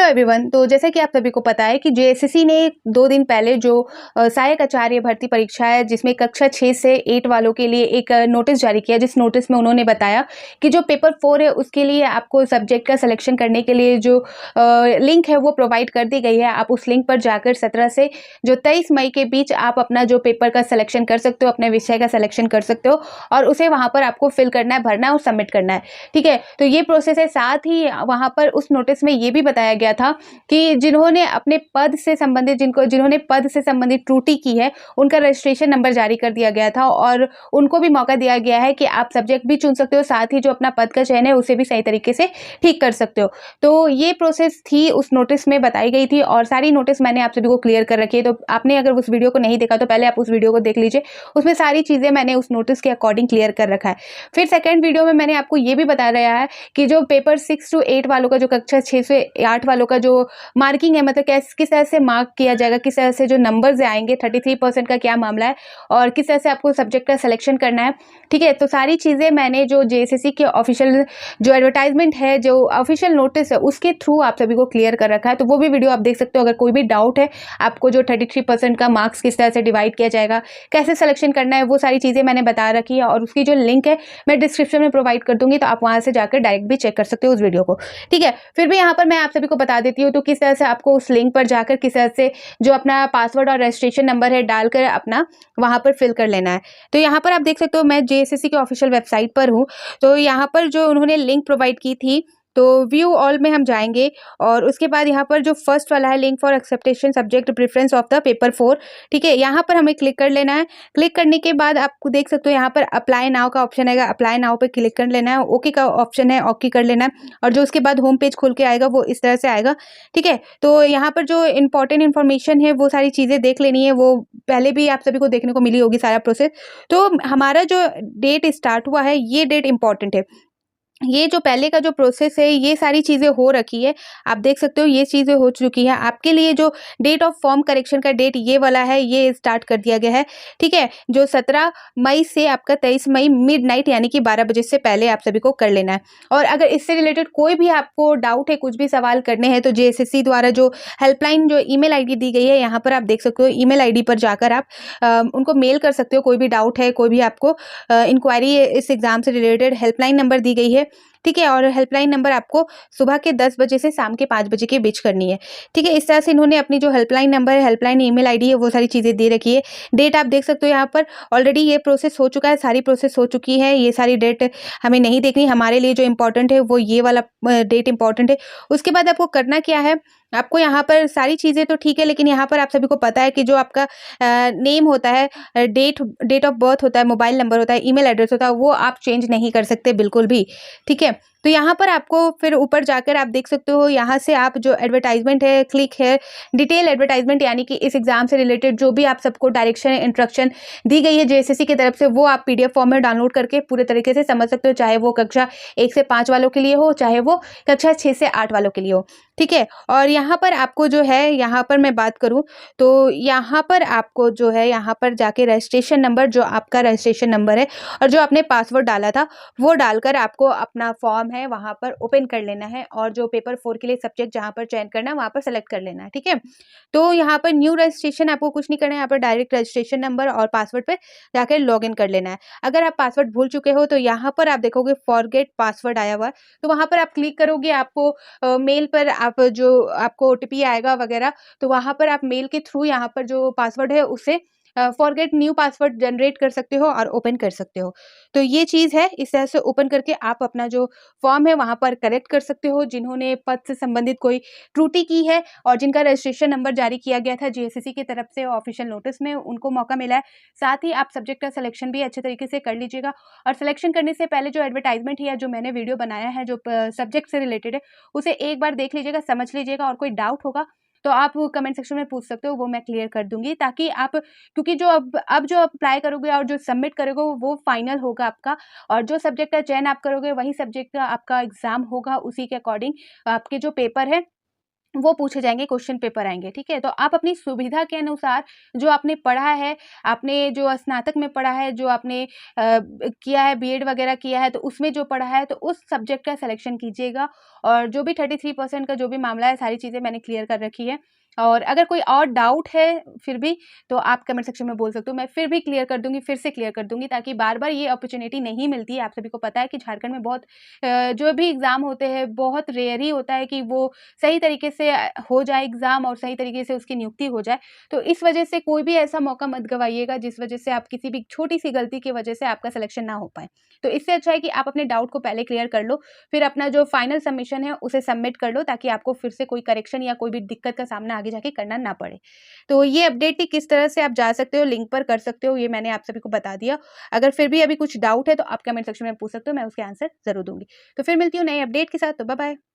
Everyone. तो जैसा कि आप सभी को पता है कि जेएसएससी ने 2 दिन पहले जो सहायक आचार्य भर्ती परीक्षा है जिसमें कक्षा 6 से 8 वालों के लिए एक नोटिस जारी किया, जिस नोटिस में उन्होंने बताया कि जो पेपर 4 है उसके लिए आपको सब्जेक्ट का सिलेक्शन करने के लिए जो लिंक है वो प्रोवाइड कर दी गई है। आप उस लिंक पर जाकर 17 से जो 23 मई के बीच आप अपना जो पेपर का सिलेक्शन कर सकते हो, अपने विषय का सिलेक्शन कर सकते हो और उसे वहाँ पर आपको फिल करना है, भरना है और सबमिट करना है। ठीक है, तो ये प्रोसेस है। साथ ही वहाँ पर उस नोटिस में ये भी बताया गया था कि जिन्होंने अपने पद से संबंधित जिन्होंने पद से संबंधित त्रुटि की है उनका रजिस्ट्रेशन नंबर जारी कर दिया गया था और उनको भी मौका दिया गया है कि आप सब्जेक्ट भी चुन सकते हो, साथ ही जो अपना पद का चयन है उसे भी सही तरीके से ठीक कर सकते हो। तो ये प्रोसेस थी, उस नोटिस में बताई गई थी और सारी नोटिस मैंने आप सभी को क्लियर कर रखी है। तो आपने अगर उस वीडियो को नहीं देखा तो पहले आप उस वीडियो को देख लीजिए, उसमें सारी चीज़ें मैंने उस नोटिस के अकॉर्डिंग क्लियर कर रखा है। फिर सेकेंड वीडियो में मैंने आपको ये भी बता रहा है कि जो पेपर 6 to 8 वालों का, जो कक्षा 6 से 8 वालों का जो मार्किंग है, मतलब किस तरह से मार्क किया जाएगा, किस तरह से जो नंबर्स आएंगे, 33% का क्या मामला है और किस तरह से आपको सब्जेक्ट का सिलेक्शन करना है। ठीक है, तो सारी चीज़ें मैंने जो जेएसएससी के ऑफिशियल जो एडवर्टाइजमेंट है, जो ऑफिशियल नोटिस है, उसके थ्रू आप सभी को क्लियर कर रखा है। तो वो भी वीडियो आप देख सकते हो। अगर कोई भी डाउट है आपको, जो 33% का मार्क्स किस तरह से डिवाइड किया जाएगा, कैसे सिलेक्शन करना है, वो सारी चीज़ें मैंने बता रखी है और उसकी जो लिंक है मैं डिस्क्रिप्शन में प्रोवाइड कर दूंगी, तो आप वहाँ से जाकर डायरेक्ट भी चेक कर सकते हो उस वीडियो को। ठीक है, फिर भी यहाँ पर मैं आप सभी को बता देती हूँ तो किस तरह से आपको उस लिंक पर जाकर किस तरह से जो अपना पासवर्ड और रजिस्ट्रेशन नंबर है डालकर अपना वहाँ पर फिल कर लेना है। तो यहाँ पर आप देख सकते हो मैं जेएसएससी के ऑफिशियल वेबसाइट पर हूँ। तो यहाँ पर जो उन्होंने लिंक प्रोवाइड की थी, तो व्यू ऑल में हम जाएंगे और उसके बाद यहाँ पर जो फर्स्ट वाला है, link for acceptation subject preference of the paper 4, ठीक है, यहाँ पर हमें क्लिक कर लेना है। क्लिक करने के बाद आपको देख सकते हो यहाँ पर अप्लाई नाउ का ऑप्शन आएगा, अप्लाई नाउ पे क्लिक कर लेना है। ओके का ऑप्शन है, ओके कर लेना है और जो उसके बाद होम पेज खुल के आएगा वो इस तरह से आएगा। ठीक है, तो यहाँ पर जो इंपॉर्टेंट इन्फॉर्मेशन है वो सारी चीज़ें देख लेनी है, वो पहले भी आप सभी को देखने को मिली होगी सारा प्रोसेस। तो हमारा जो डेट स्टार्ट हुआ है ये डेट इंपॉर्टेंट है। ये जो पहले का जो प्रोसेस है ये सारी चीज़ें हो रखी है, आप देख सकते हो ये चीज़ें हो चुकी है। आपके लिए जो डेट ऑफ फॉर्म करेक्शन का डेट ये वाला है, ये स्टार्ट कर दिया गया है। ठीक है, जो 17 मई से आपका 23 मई मिडनाइट यानी कि 12 बजे से पहले आप सभी को कर लेना है। और अगर इससे रिलेटेड कोई भी आपको डाउट है, कुछ भी सवाल करने हैं, तो जेएसएससी द्वारा जो हेल्पलाइन जो ईमेल आईडी दी गई है यहाँ पर आप देख सकते हो, ईमेल आईडी पर जाकर आप उनको मेल कर सकते हो। कोई भी डाउट है, कोई भी आपको इंक्वायरी इस एग्ज़ाम से रिलेटेड, हेल्पलाइन नंबर दी गई है। ठीक है, और हेल्पलाइन नंबर आपको सुबह के 10 बजे से शाम के 5 बजे के बीच करनी है। ठीक है, इस तरह से इन्होंने अपनी जो हेल्पलाइन नंबर है, हेल्पलाइन ईमेल आईडी है, वो सारी चीज़ें दे रखी है। डेट आप देख सकते हो यहाँ पर ऑलरेडी ये प्रोसेस हो चुका है, सारी प्रोसेस हो चुकी है। ये सारी डेट हमें नहीं देखनी, हमारे लिए जो इम्पोर्टेंट है वो ये वाला डेट इम्पोर्टेंट है। उसके बाद आपको करना क्या है, आपको यहाँ पर सारी चीज़ें तो ठीक है, लेकिन यहाँ पर आप सभी को पता है कि जो आपका नेम होता है, डेट ऑफ बर्थ होता है, मोबाइल नंबर होता है, ईमेल एड्रेस होता है, वो आप चेंज नहीं कर सकते बिल्कुल भी। ठीक है, तो यहाँ पर आपको फिर ऊपर जाकर आप देख सकते हो, यहाँ से आप जो एडवर्टाइजमेंट है, क्लिक है डिटेल एडवर्टाइजमेंट, यानी कि इस एग्जाम से रिलेटेड जो भी आप सबको डायरेक्शन इंस्ट्रक्शन दी गई है जेएसएससी की तरफ से, वो आप पीडीएफ फॉर्म में डाउनलोड करके पूरे तरीके से समझ सकते हो, चाहे वो कक्षा 1 से 5 वालों के लिए हो, चाहे वो कक्षा 6 से 8 वालों के लिए हो। ठीक है, और यहाँ पर आपको जो है, यहाँ पर मैं बात करूँ तो यहाँ पर आपको जो है, यहाँ पर जाके रजिस्ट्रेशन नंबर, जो आपका रजिस्ट्रेशन नंबर है और जो आपने पासवर्ड डाला था वो डालकर आपको अपना फॉर्म है वहाँ पर ओपन कर लेना है और जो पेपर 4 के लिए सब्जेक्ट जहाँ पर चयन करना है वहाँ पर सेलेक्ट कर लेना है। ठीक है, तो यहाँ पर न्यू रजिस्ट्रेशन आपको कुछ नहीं करना है, यहाँ पर डायरेक्ट रजिस्ट्रेशन नंबर और पासवर्ड पे जाकर लॉग इन कर लेना है। अगर आप पासवर्ड भूल चुके हो तो यहाँ पर आप देखोगे फॉरगेट पासवर्ड आया हुआ है, तो वहाँ पर आप क्लिक करोगे, आपको मेल पर आप जो आपको ओटीपी आएगा वगैरह, तो वहाँ पर आप मेल के थ्रू यहाँ पर जो पासवर्ड है उसे फॉरगेट न्यू पासवर्ड जनरेट कर सकते हो और ओपन कर सकते हो। तो ये चीज़ है, इस तरह से ओपन करके आप अपना जो फॉर्म है वहाँ पर करेक्ट कर सकते हो। जिन्होंने पद से संबंधित कोई त्रुटि की है और जिनका रजिस्ट्रेशन नंबर जारी किया गया था जेएसएससी की तरफ से ऑफिशियल नोटिस में, उनको मौका मिला है। साथ ही आप सब्जेक्ट का सिलेक्शन भी अच्छे तरीके से कर लीजिएगा और सिलेक्शन करने से पहले जो एडवर्टाइजमेंट है या जो मैंने वीडियो बनाया है जो सब्जेक्ट से रिलेटेड है, उसे एक बार देख लीजिएगा, समझ लीजिएगा और कोई डाउट होगा तो आप कमेंट सेक्शन में पूछ सकते हो, वो मैं क्लियर कर दूंगी, ताकि आप, क्योंकि जो अब जो अप्लाई करोगे और जो सबमिट करोगे वो फाइनल होगा आपका, और जो सब्जेक्ट का चयन आप करोगे वही सब्जेक्ट का आपका एग्जाम होगा, उसी के अकॉर्डिंग आपके जो पेपर है वो पूछे जाएँगे, क्वेश्चन पेपर आएँगे, ठीक है? तो आप अपनी सुविधा के अनुसार जो आपने पढ़ा है, आपने जो स्नातक में पढ़ा है, जो आपने किया है, बीएड वगैरह किया है, तो उसमें जो पढ़ा है, तो उस सब्जेक्ट का सिलेक्शन कीजिएगा। और जो भी 33% का जो भी मामला है, सारी चीज़ें मैंने क्लियर कर रखी है। और अगर कोई और डाउट है फिर भी, तो आप कमेंट सेक्शन में बोल सकते हो। मैं फिर भी क्लियर कर दूँगी, फिर से क्लियर कर दूँगी, ताकि बार-बार ये अपॉर्च्युनिटी नहीं मिलती है। आप सभी को पता है कि झारखंड में बहुत जो भी एग्ज़ाम होते हैं, बहुत रेयर ही होता है कि वो सही तरीके से हो जाए एग्ज़ाम और सही तरीके से उसकी नियुक्ति हो जाए। तो इस वजह से कोई भी ऐसा मौका मत गँवाइएगा जिस वजह से आप किसी भी छोटी-सी गलती की वजह से आपका सिलेक्शन ना हो पाए। तो इससे अच्छा है कि आप अपने डाउट को पहले क्लियर कर लो, फिर अपना जो फाइनल सबमिशन है उसे सबमिट कर लो, ताकि आपको फिर से कोई करेक्शन या कोई भी दिक्कत का सामना आगे जाके करना ना पड़े। तो ये अपडेट थी, किस तरह से आप जा सकते हो, लिंक पर कर सकते हो, ये मैंने आप सभी को बता दिया। अगर फिर भी अभी कुछ डाउट है तो आप कमेंट सेक्शन में पूछ सकते हो, मैं उसके आंसर ज़रूर दूँगी। तो फिर मिलती हूँ नए अपडेट के साथ, तो बाय बाय।